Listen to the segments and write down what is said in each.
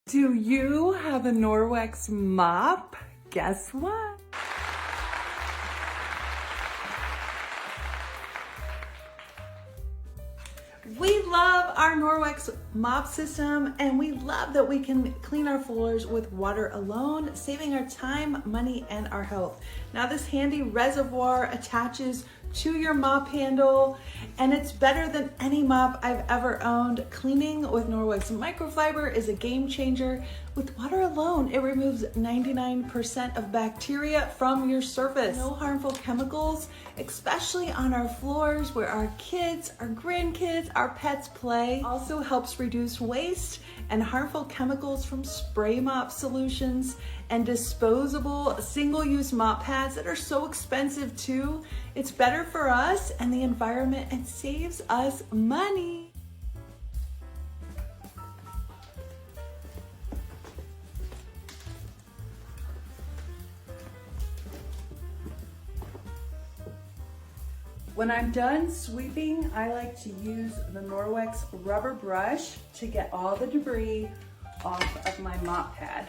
Do you have a Norwex mop? Guess what? We love our Norwex mop system, and we love that we can clean our floors with water alone, saving our time, money, and our health. Now this handy reservoir attaches to your mop handle, and it's better than any mop I've ever owned. Cleaning with Norwex microfiber is a game changer. With water alone, it removes 99% of bacteria from your surface. No harmful chemicals, especially on our floors where our kids, our grandkids, our pets play. Also helps reduce waste and harmful chemicals from spray mop solutions and disposable single-use mop pads that are so expensive too. It's better for us and the environment and saves us money. When I'm done sweeping, I like to use the Norwex rubber brush to get all the debris off of my mop pad.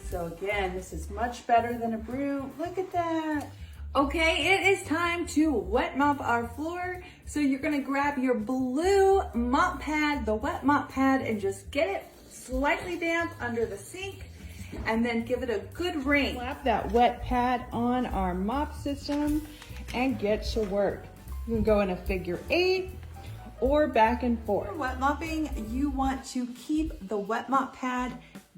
So again, this is much better than a broom. Look at that. Okay, it is time to wet mop our floor. So you're gonna grab your blue mop pad, the wet mop pad, and just get it slightly damp under the sink, and then give it a good wring. Slap that wet pad on our mop system and get to work. You can go in a figure 8 or back and forth. For wet mopping, you want to keep the wet mop pad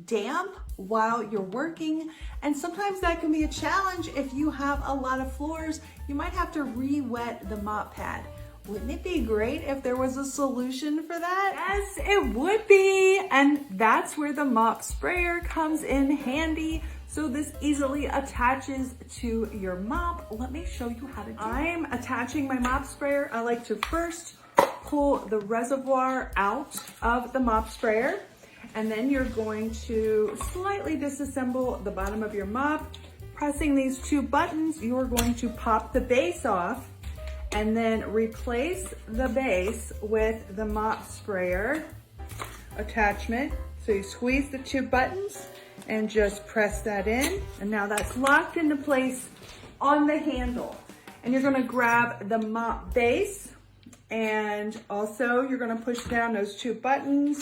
damp while you're working, and sometimes that can be a challenge if you have a lot of floors. You might have to re-wet the mop pad. Wouldn't it be great if there was a solution for that? Yes, it would be, and that's where the mop sprayer comes in handy. So this easily attaches to your mop. Let me show you how to do it. I'm attaching my mop sprayer. I like to first pull the reservoir out of the mop sprayer, and then you're going to slightly disassemble the bottom of your mop. Pressing these 2 buttons, you're going to pop the base off and then replace the base with the mop sprayer attachment. So you squeeze the 2 buttons and just press that in, and now that's locked into place on the handle. And you're gonna grab the mop base, and also you're gonna push down those 2 buttons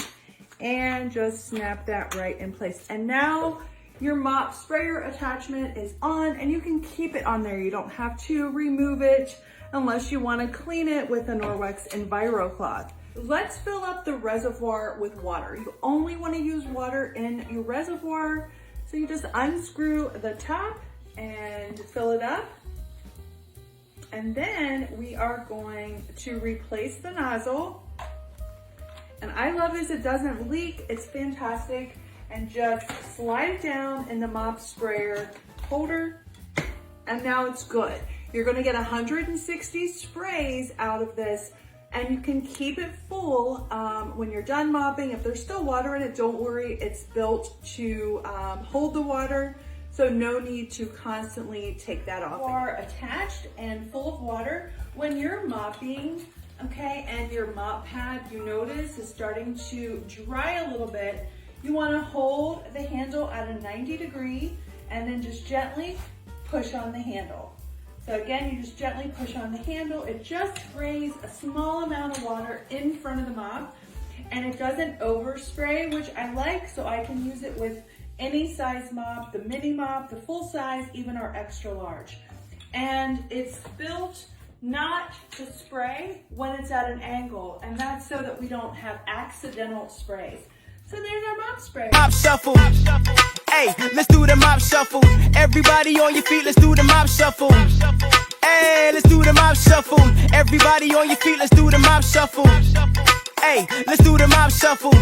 and just snap that right in place. And now your mop sprayer attachment is on, and you can keep it on there. You don't have to remove it unless you wanna clean it with a Norwex EnviroCloth. Let's fill up the reservoir with water. You only want to use water in your reservoir. So you just unscrew the top and fill it up. And then we are going to replace the nozzle. And I love this, it doesn't leak, it's fantastic. And just slide it down in the mop sprayer holder. And now it's good. You're gonna get 160 sprays out of this, and you can keep it full when you're done mopping. If there's still water in it, don't worry, it's built to hold the water, so no need to constantly take that off. You are attached and full of water. When you're mopping, okay, and your mop pad, you notice, is starting to dry a little bit, you wanna hold the handle at a 90 degree and then just gently push on the handle. So again, you just gently push on the handle. It just sprays a small amount of water in front of the mop, and it doesn't overspray, which I like, so I can use it with any size mop, the mini mop, the full size, even our extra large. And it's built not to spray when it's at an angle, and that's so that we don't have accidental sprays. So there's our mop sprayer. Mop shuffle. Hey, let's do the mop shuffle. Everybody on your feet, let's do the mop shuffle. Hey, let's do the mop shuffle. Everybody on your feet, let's do the mop shuffle. Hey, let's do the mop shuffle.